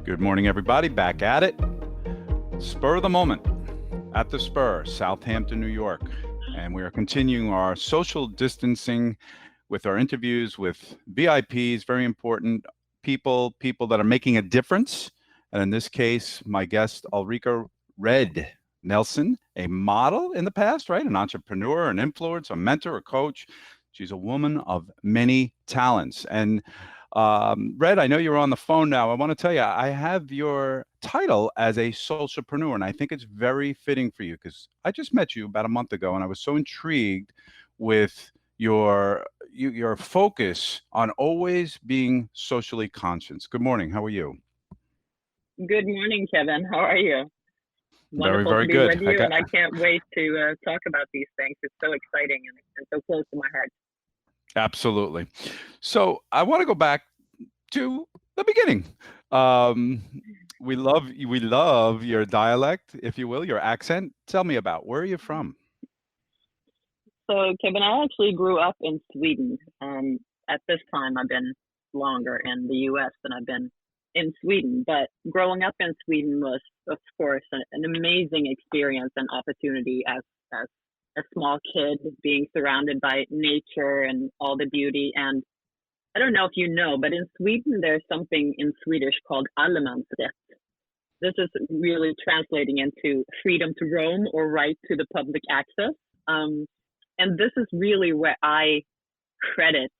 Good morning, everybody. Back at it. Spur of the moment at the Spur, Southampton, New York. And we are continuing our social distancing with our interviews with VIPs, very important people that are making a difference. And in this case, my guest, Ulrika Red Nilsson, a model in the past, right? An entrepreneur, an influencer, a mentor, a coach. She's a woman of many talents. And Red, I know you're on the phone now. I want to tell you, I have your title as a socialpreneur, and I think it's very fitting for you because I just met you about a month ago, and I was so intrigued with your focus on always being socially conscious. Good morning. How are you? Good morning, Kevin. How are you? Very, Wonderful to very be with good. you, and I can't wait to talk about these things. It's so exciting and so close to my heart. Absolutely. So I want to go back to the beginning. Um, we love your dialect, if you will, your accent. Tell me about where are you from? So, Kevin, I actually grew up in Sweden. At this time, I've been longer in the U.S. than I've been in Sweden. But growing up in Sweden was, of course, an amazing experience and opportunity as a small kid, being surrounded by nature and all the beauty. And I don't know if you know, but in Sweden, there's something in Swedish called allemansrätt. This is really translating into freedom to roam or right to the public access. Um, and this is really where I credit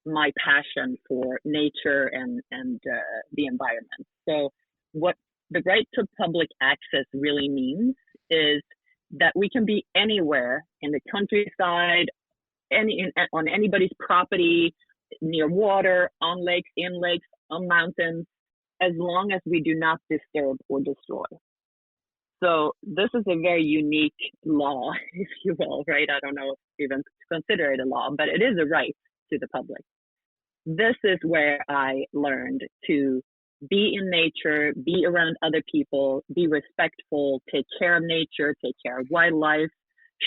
my passion for nature and the environment. So, what the right to public access really means is that we can be anywhere in the countryside, on anybody's property, near water, on lakes, in lakes, on mountains, as long as we do not disturb or destroy. So this is a very unique law, if you will, right? I don't know if even to consider it a law, but it is a right to the public. This is where I learned to be in nature, be around other people, be respectful, take care of nature, take care of wildlife,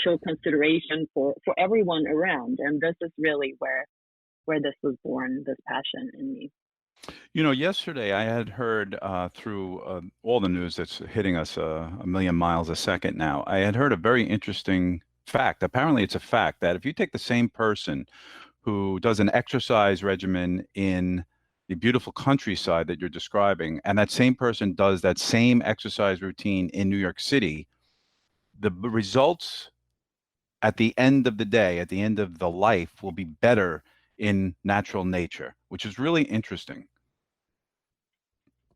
show consideration for everyone around. And this is really where this was born, this passion in me. You know, yesterday I had heard through all the news that's hitting us a million miles a second now. I had heard a very interesting fact. Apparently, it's a fact that if you take the same person who does an exercise regimen in the beautiful countryside that you're describing, and that same person does that same exercise routine in New York City, the results at the end of the day, at the end of the life, will be better in natural nature, which is really interesting.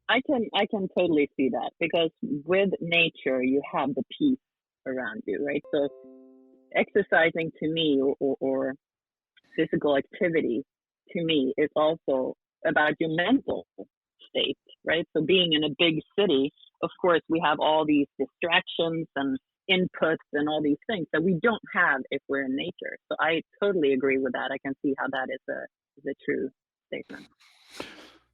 I can totally see that because with nature you have the peace around you, right? So exercising to me or physical activity to me is also about your mental state, right? So being in a big city, of course, we have all these distractions and inputs and all these things that we don't have if we're in nature. So I totally agree with that. I can see how that is a true statement.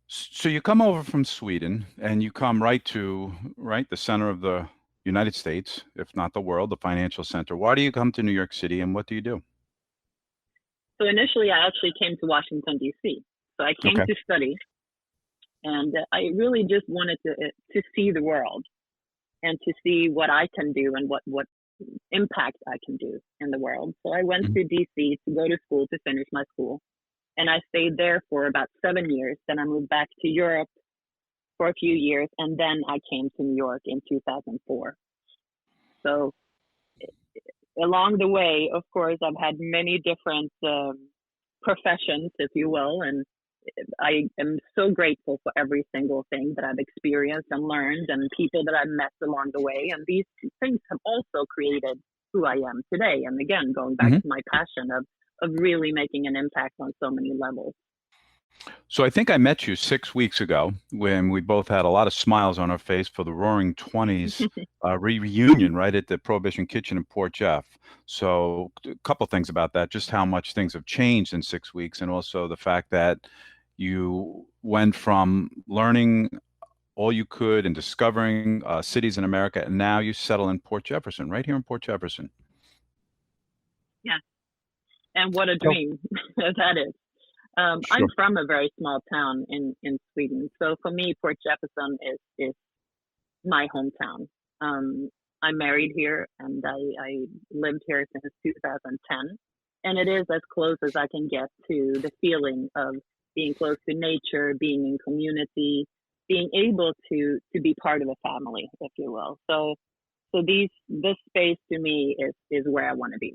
So you come over from Sweden and you come right to the center of the United States, if not the world, the financial center. Why do you come to New York City and what do you do? So initially, I actually came to Washington D.C. So I came Okay. to study, and I really just wanted to see the world and to see what I can do and what impact I can do in the world. So I went Mhm. to DC to go to school to finish my school. And I stayed there for about 7 years. Then I moved back to Europe for a few years. And then I came to New York in 2004. So along the way, of course, I've had many different professions, if you will. And I am so grateful for every single thing that I've experienced and learned and people that I've met along the way. And these things have also created who I am today. And again, going back Mhm. to my passion of really making an impact on so many levels. So I think I met you 6 weeks ago when we both had a lot of smiles on our face for the Roaring Twenties reunion right at the Prohibition Kitchen in Port Jeff. So a couple things about that, just how much things have changed in 6 weeks, and also the fact that you went from learning all you could and discovering cities in America, and now you settle in Port Jefferson, right here in Port Jefferson. Yeah. And what a So dream that is. I'm Sure. from a very small town in Sweden. So for me, Port Jefferson is my hometown. I'm married here and I lived here since 2010. And it is as close as I can get to the feeling of being close to nature, being in community, being able to be part of a family, if you will. So this space to me is where I want to be.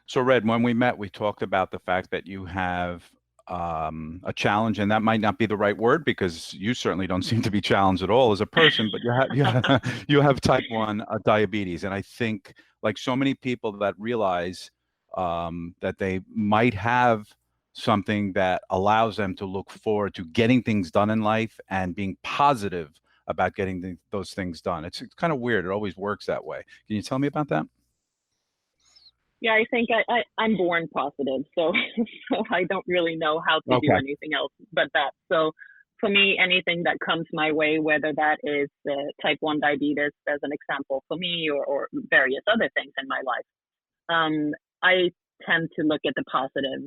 So, Red, when we met, we talked about the fact that you have a challenge, and that might not be the right word because you certainly don't seem to be challenged at all as a person. But you have type 1 diabetes, and I think, like so many people that realize that they might have something that allows them to look forward to getting things done in life and being positive about getting those things done. It's kind of weird. It always works that way. Can you tell me about that? Yeah, I think I'm born positive, so so I don't really know how to do Okay. anything else but that. So for me, anything that comes my way, whether that is type 1 diabetes as an example for me or various other things in my life, I tend to look at the positive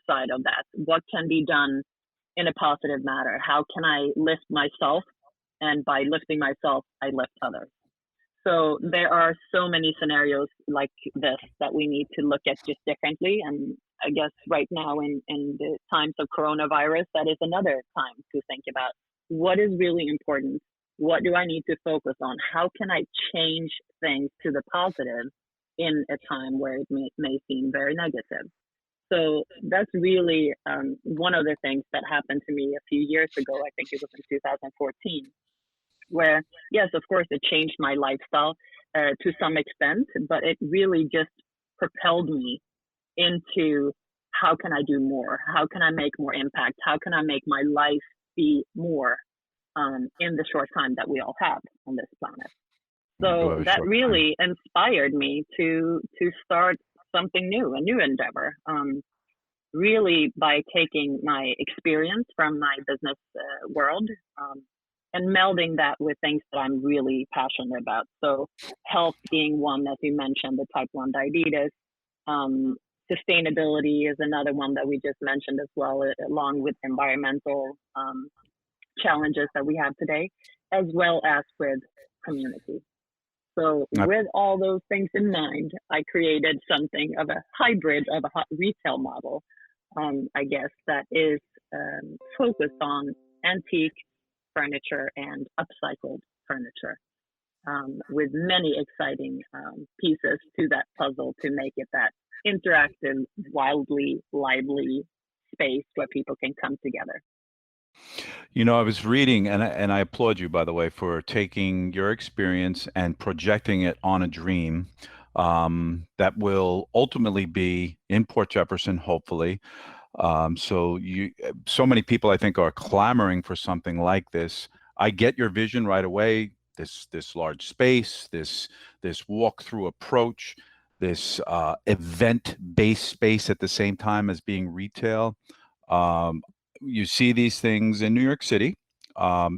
side of that. What can be done in a positive manner? How can I lift myself? And by lifting myself, I lift others. So there are so many scenarios like this that we need to look at just differently. And I guess right now in the times of coronavirus, that is another time to think about what is really important. What do I need to focus on? How can I change things to the positive in a time where it may seem very negative? So that's really one of the things that happened to me a few years ago. I think it was in 2014 where, yes, of course, it changed my lifestyle to some extent, but it really just propelled me into how can I do more? How can I make more impact? How can I make my life be more in the short time that we all have on this planet? We do So have a that short time. really inspired me to start something new, a new endeavor. Really by taking my experience from my business world and melding that with things that I'm really passionate about. So, health being one, as you mentioned, the type 1 diabetes. Um, Sustainability is another one that we just mentioned as well, along with environmental challenges that we have today, as well as with community. So, Uh, with all those things in mind, I created something of a hybrid of a retail model, I guess, that is focused on antique furniture and upcycled furniture, with many exciting pieces to that puzzle to make it that interactive, wildly lively space where people can come together. I was reading, and I applaud you, by the way, for taking your experience and projecting it on a dream that will ultimately be in Port Jefferson, hopefully. So many people, I think, are clamoring for something like this. I get your vision right away. This large space, this walk-through approach, this event-based space at the same time as being retail. Um, you see these things in New York City.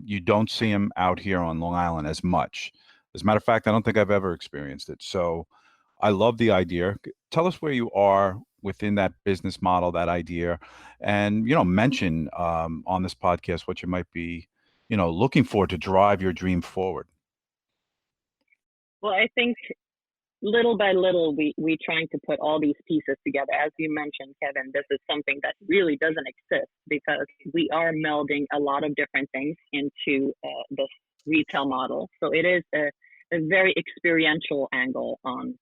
You don't see them out here on Long Island as much. As a matter of fact, I don't think I've ever experienced it. So I love the idea. Tell us where you are within that business model, that idea, and mention on this podcast what you might be, looking for to drive your dream forward. Well, I think little by little, we trying to put all these pieces together. As you mentioned, Kevin, this is something that really doesn't exist because we are melding a lot of different things into this retail model. So it is a very experiential angle on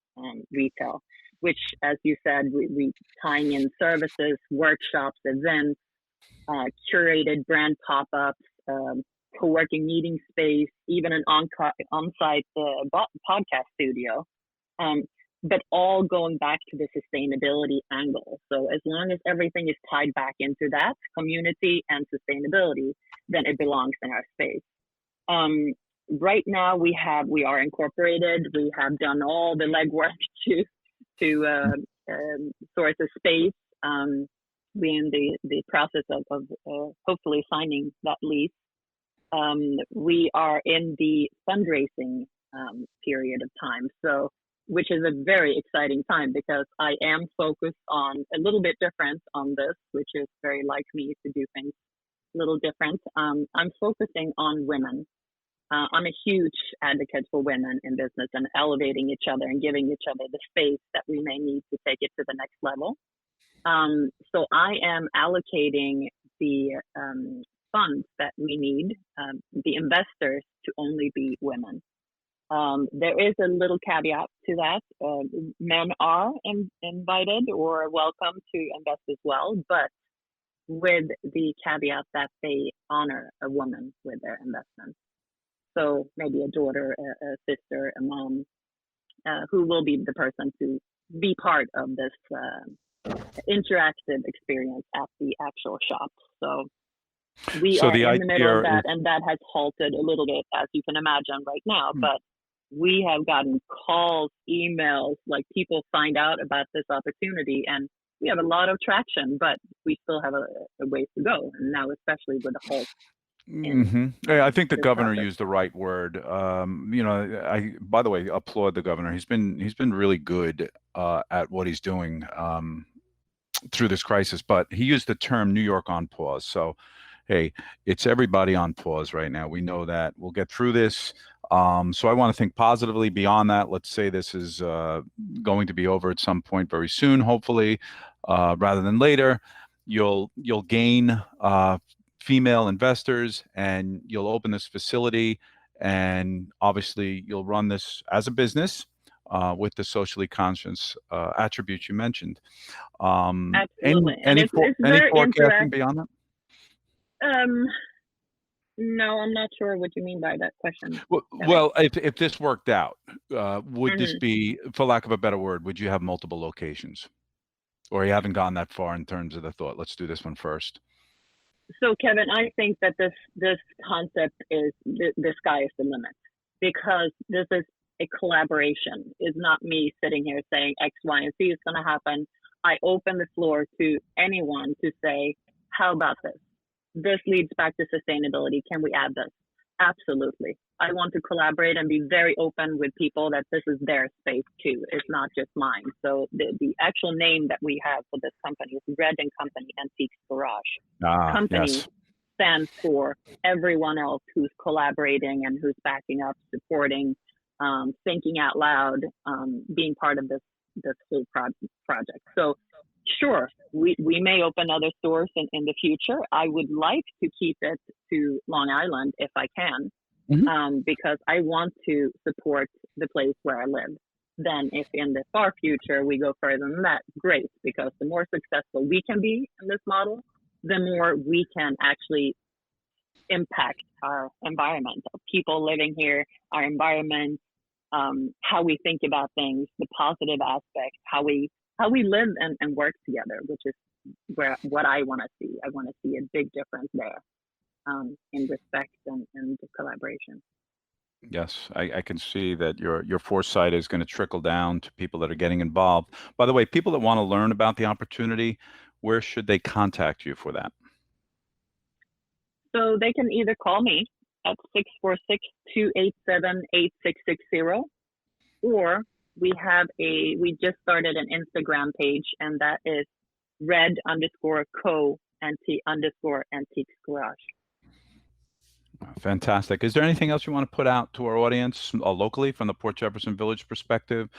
retail, which, as you said, we tying in services, workshops, events, curated brand pop-ups, co-working meeting space, even an on-site podcast studio, um, but all going back to the sustainability angle. So as long as everything is tied back into that community and sustainability, then it belongs in our space. Um, right now we are incorporated. We have done all the legwork to source a space. We're in the process of hopefully signing that lease. We are in the fundraising period of time. So which is a very exciting time because I am focused on a little bit different on this, which is very like me to do things a little different. I'm focusing on women. I'm a huge advocate for women in business and elevating each other and giving each other the space that we may need to take it to the next level. So I am allocating the funds that we need, the investors, to only be women. There is a little caveat to that. Men are invited or welcome to invest as well, but with the caveat that they honor a woman with their investment. So maybe a daughter, a sister, a mom, who will be the person to be part of this interactive experience at the actual shop. So we are in the middle of that, and that has halted a little bit, as you can imagine right now. But we have gotten calls, emails, like people find out about this opportunity, and we have a lot of traction, but we still have a ways to go. And now, especially with the halt. I think the governor used the right word. I, by the way, applaud the governor. He's been really good at what he's doing through this crisis, but he used the term New York on pause. So, hey, it's everybody on pause right now. We know that. We'll get through this. So I want to think positively beyond that. Let's say this is going to be over at some point very soon, hopefully, rather than later. You'll gain female investors, and you'll open this facility, and obviously you'll run this as a business with the socially conscious attributes you mentioned. Absolutely. Any forecasting beyond that? No, I'm not sure what you mean by that question. Well, if this worked out, would this be, for lack of a better word, would you have multiple locations? Or you haven't gone that far in terms of the thought? Let's do this one first. So, Kevin, I think that this concept is the sky is the limit, because this is a collaboration. It's not me sitting here saying X, Y, and Z is going to happen. I open the floor to anyone to say, how about this? This leads back to sustainability. Can we add this? Absolutely. I want to collaborate and be very open with people that this is their space too. It's not just mine. So the actual name that we have for this company is Red & Company Antiques Garage. Company stands for everyone else who's collaborating and who's backing up, supporting, thinking out loud, being part of this whole project. So sure, we may open other stores in the future. I would like to keep it to Long Island if I can, because I want to support the place where I live. Then if in the far future we go further than that, great, because the more successful we can be in this model, the more we can actually impact our environment, people living here, our environment, how we think about things, the positive aspects, how we live and work together, which is what I want to see. I want to see a big difference there in respect and collaboration. Yes, I can see that your foresight is going to trickle down to people that are getting involved. By the way, people that want to learn about the opportunity, where should they contact you for that? So they can either call me at 646-287-8660, or we just started an Instagram page, and that is red_co_antiques garage. Fantastic. Is there anything else you want to put out to our audience locally from the Port Jefferson Village perspective?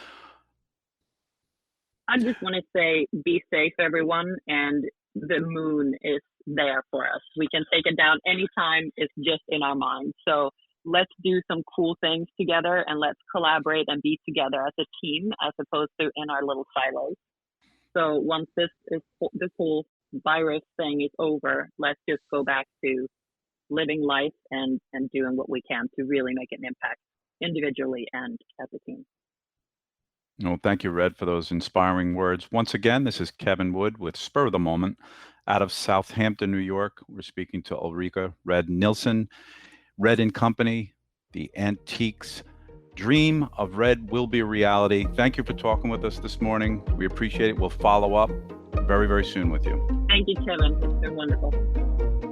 I just want to say, be safe, everyone, and the moon is there for us. We can take it down anytime. It's just in our minds. So let's do some cool things together, and let's collaborate and be together as a team, as opposed to in our little silos. So once this whole virus thing is over, let's just go back to living life and doing what we can to really make an impact individually and as a team. Well, thank you, Red, for those inspiring words. Once again, this is Kevin Wood with Spur of the Moment out of Southampton, New York. We're speaking to Ulrika Red Nilsson, Red & Company, the antiques dream of Red will be a reality. Thank you for talking with us this morning. We appreciate it. We'll follow up very, very soon with you. Thank you, Kevin. It's been wonderful.